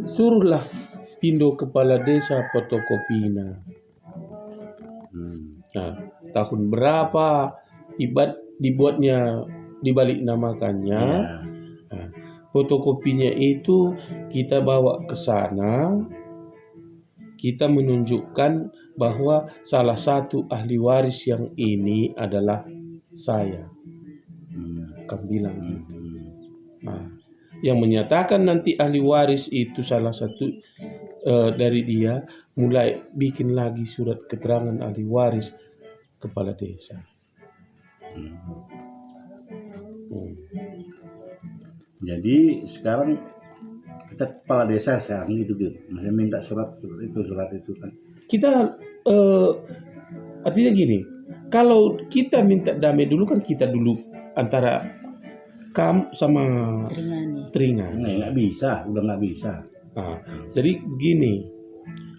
suruhlah pindo kepala desa fotokopina. Nah, tahun berapa dibuatnya, dibalik namakannya. Nah, fotokopinya itu kita bawa ke sana, kita menunjukkan bahwa salah satu ahli waris yang ini adalah saya. Kami bilang gitu. Nah, yang menyatakan nanti ahli waris itu salah satu dari dia, mulai bikin lagi surat keterangan ahli waris kepala desa. Jadi sekarang kita kepala desa sekarang gitu, masih minta surat itu kan. Kita artinya gini, kalau kita minta damai dulu kan kita dulu antara sama Tringani. Nggak bisa, udah nggak bisa. Nah, jadi begini,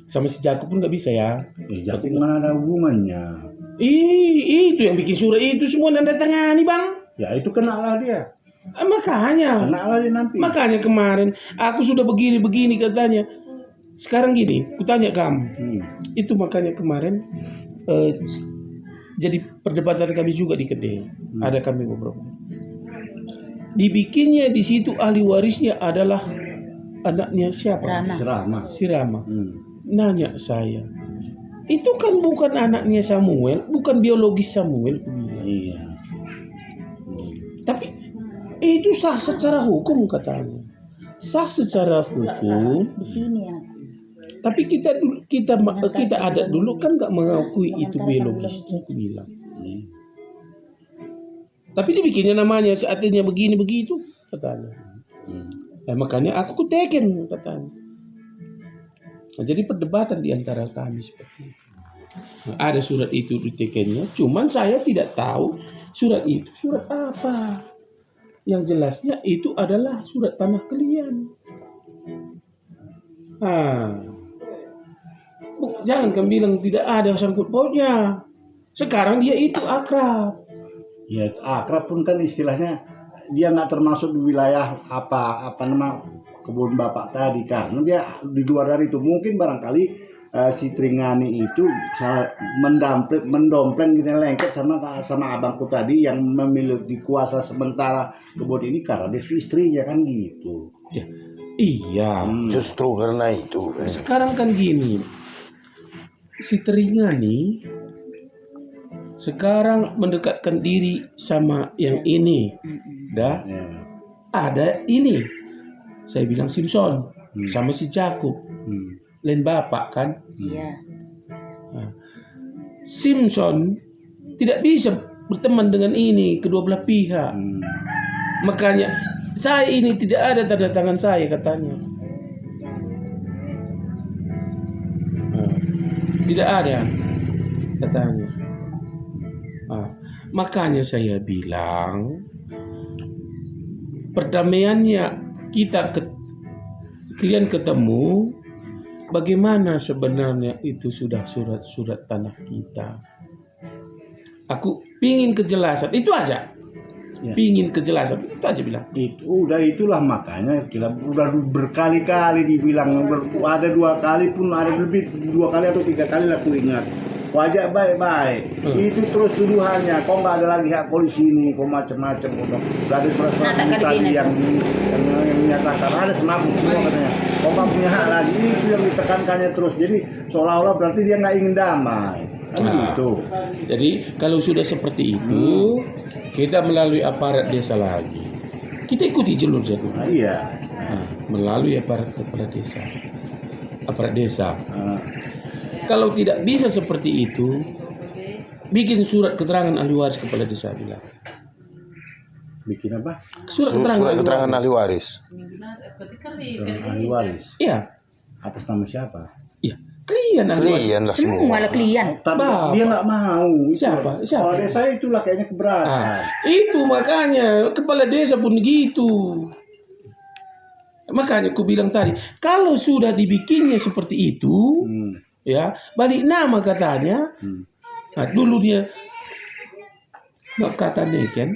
sama si Jakub pun nggak bisa ya. Jakub mana ada hubungannya? Itu yang bikin surat itu semua nanda tangani bang. Ya itu kenalah dia. Makanya. Kenalah dia nanti. Makanya kemarin aku sudah begini katanya. Sekarang gini, kutanya kamu. Itu makanya kemarin jadi perdebatan kami juga di Kedai. Ada kami beberapa. Dibikinnya di situ ahli warisnya adalah anaknya siapa? Si Rama. Nanya saya, itu kan bukan anaknya Samuel, bukan biologis Samuel. Iya. Tapi itu sah secara hukum katanya. Sah secara hukum. Di sini ya. Tapi kita adat dulu kan nggak mengakui itu biologisnya, aku bilang. Tapi dibikinnya namanya artinya begini begitu katanya. Makanya aku teken katanya. Nah, jadi perdebatan di antara kami seperti itu. Nah, ada surat itu di tekennya, cuman saya tidak tahu surat itu surat apa. Yang jelasnya itu adalah surat tanah kalian. Jangan kamu bilang tidak ada sangkut pautnya. Sekarang dia itu akrab. Ya akrab pun kan istilahnya dia nggak termasuk di wilayah apa nama kebun bapak tadi, karena dia di luar dari itu. Mungkin barangkali si Tringani itu mendompleng gitu, lengket sama abangku tadi yang memiliki kuasa sementara kebun ini karena dia istrinya kan gitu. Ya, iya. Justru karena itu. Sekarang kan gini, si Tringani sekarang mendekatkan diri sama yang ini. Ada ini. Saya bilang Simpson sama si Jakub. Lain bapak kan? Iya. Nah, Simpson tidak bisa berteman dengan ini kedua belah pihak. Makanya saya ini tidak ada tanda tangan saya katanya. Tidak ada katanya. Makanya saya bilang perdamaiannya kalian ketemu, bagaimana sebenarnya itu sudah surat-surat tanah kita. Aku pingin kejelasan, itu aja. Pingin kejelasan, itu aja bilang. Itulah makanya kita udah berkali-kali dibilang, ada 2 kali pun, ada lebih 2 kali atau 3 kali lah aku ingat. Wajah baik-baik. Itu terus tuduhannya. Kok nggak ada lagi hak polisi ini? Kok macam-macam? Udah ada surat-surat tadi yang menyatakan ada semua katanya. Kok nggak punya hak lagi? Itu yang ditekankannya terus. Jadi seolah-olah berarti dia nggak ingin damai. Gitu. Jadi kalau sudah seperti itu, kita melalui aparat desa lagi. Kita ikuti jalur jadwal. Iya. Melalui aparat kepala desa. Aparat desa. Kalau tidak bisa seperti itu, bikin surat keterangan ahli waris kepala desa bilang. Bikin apa? Surat keterangan ahli waris. Ahli waris. Iya. Atas nama siapa? Iya. Klien ahli waris. Semua lah klien. Dia nggak mau. Siapa? Kepala desa itulah kayaknya keberatan. Itu makanya kepala desa pun gitu. Makanya aku bilang tadi, kalau sudah dibikinnya seperti itu, ya balik nama katanya. Nah, dulu dia katanya kan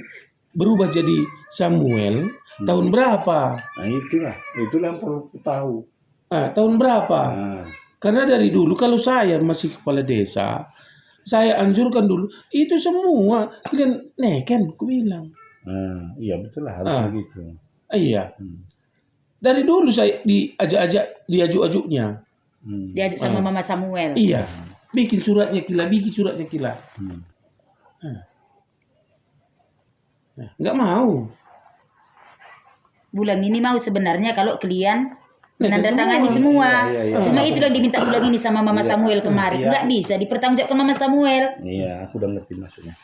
berubah jadi Samuel tahun berapa? Nah itulah yang perlu kita tahu. Tahun berapa? Nah, Karena dari dulu kalau saya masih kepala desa, saya anjurkan dulu itu semua kalian neken, aku bilang. iya betul lah harus begitu. Iya. Dari dulu saya diajuk-ajuknya. Diajak sama Mama Samuel. Iya. Bikin suratnya kila. Nah, nggak mau. Bulan ini mau sebenarnya kalau kalian menandatangani semua. Iya. Cuma itulah diminta bulan ini sama Mama Samuel kemarin. Nggak bisa dipertanggungjawabkan Mama Samuel. Iya, aku udah ngerti maksudnya.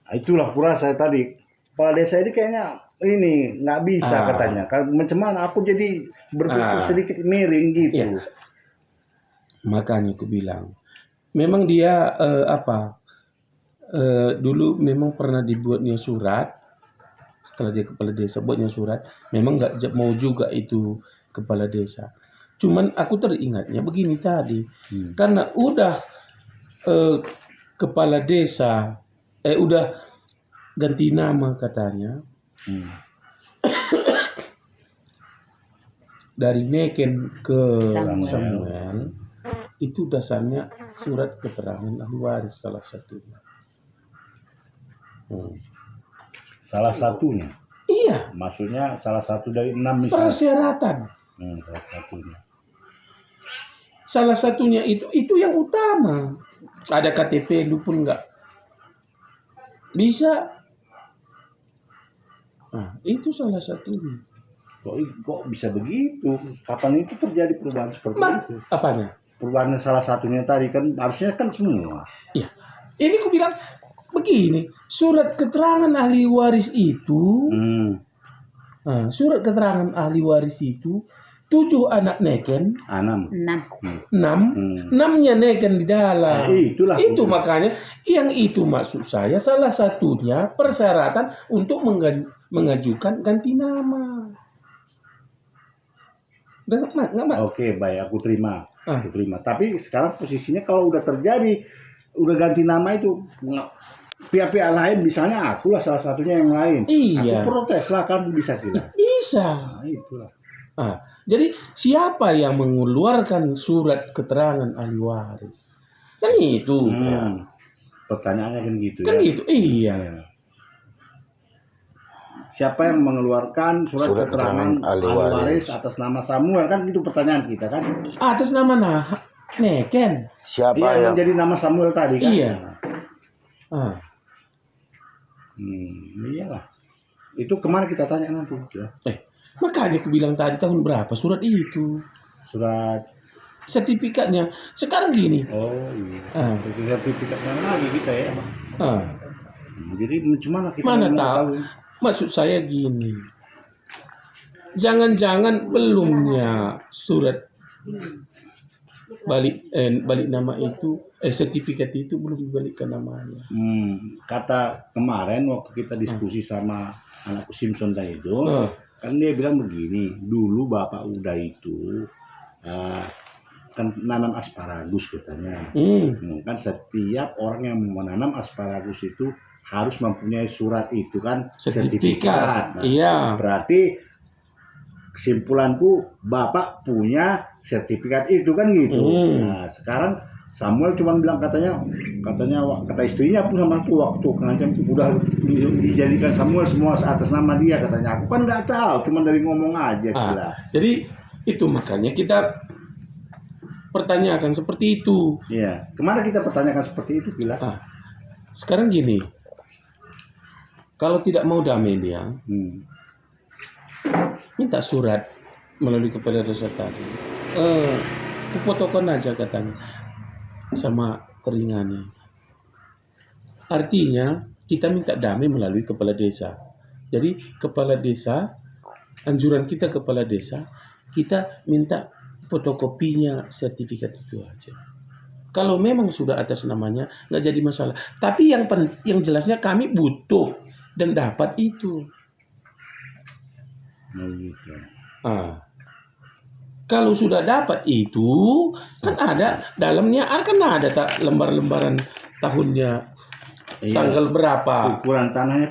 Nah, itulah kurasa saya tadi. Kepala desa ini kayaknya ini nggak bisa katanya. Kalau macam mana aku jadi berpikir sedikit miring gitu. Iya. Makanya aku bilang, memang dia dulu memang pernah dibuatnya surat. Setelah dia kepala desa buatnya surat, memang nggak mau juga itu kepala desa. Cuman aku teringatnya begini tadi, karena udah kepala desa, udah ganti nama katanya, dari Neken ke Samuel, itu dasarnya surat keterangan ahli waris salah satunya. Salah satunya. Iya. Maksudnya salah satu dari 6 misalnya. Persyaratan. Salah satunya. Salah satunya itu yang utama. Ada KTP lu pun nggak bisa. Nah, itu salah satunya. Kok bisa begitu? Kapan itu terjadi perubahan seperti itu? Apanya? Perubahan salah satunya tadi kan harusnya kan semua. Iya. Ini aku bilang begini, surat keterangan ahli waris itu, surat keterangan ahli waris itu 7 anak Neken, 6-nya Neken di dalam. Itulah. Itu makanya yang itu maksud saya salah satunya persyaratan untuk mengajukan ganti nama. Oke, baik, aku terima. Tapi sekarang posisinya kalau udah terjadi, udah ganti nama itu, pihak-pihak lain, misalnya akulah salah satunya yang lain. Iya. Aku protes lah kan bisa tidak? Bisa. Nah, itulah. Jadi siapa yang mengeluarkan surat keterangan ahli waris? Kan itu. Pertanyaannya kan gitu Kan ya. gitu. Iya. Siapa yang mengeluarkan surat keterangan ahli waris atas nama Samuel, kan itu pertanyaan kita kan? Atas nama Neken. Siapa yang yang menjadi nama Samuel tadi kan? Iya. Iyalah. Itu kemana kita tanya nanti? Ya. Makanya aku bilang tadi tahun berapa surat itu? Surat sertifikatnya. Sekarang gini. Oh iya. Sertifikatnya lagi kita ya. Jadi cuma kita mana tahu. Maksud saya gini. Jangan-jangan belumnya surat balik nama itu, sertifikat itu belum dibalikkan namanya. Kata kemarin waktu kita diskusi sama anakku Simpson tadi itu, kan dia bilang begini, dulu bapak udah itu kan nanam asparagus katanya. Kan setiap orang yang menanam asparagus itu harus mempunyai surat itu kan, sertifikat. Nah, iya. Berarti kesimpulanku bapak punya sertifikat itu kan gitu. Nah, sekarang Samuel cuma bilang kata istrinya pun sama aku waktu ngancam udah dijadikan Samuel semua atas nama dia katanya. Aku kan nggak tahu, cuma dari ngomong aja. Jadi itu makanya kita pertanyakan seperti itu. Iya. Kemana kita pertanyakan seperti itu gila? Sekarang gini, kalau tidak mau damai dia, minta surat melalui kepala desa tadi. Kepotokan aja katanya sama teringani. Artinya kita minta damai melalui kepala desa. Jadi kepala desa, anjuran kita kepala desa, kita minta fotokopinya sertifikat itu aja. Kalau memang sudah atas namanya nggak jadi masalah. Tapi yang jelasnya kami butuh dan dapat itu. Kalau sudah dapat itu kan ada dalamnya kan ada lembar-lembaran tahunnya, tanggal berapa, ukuran tanahnya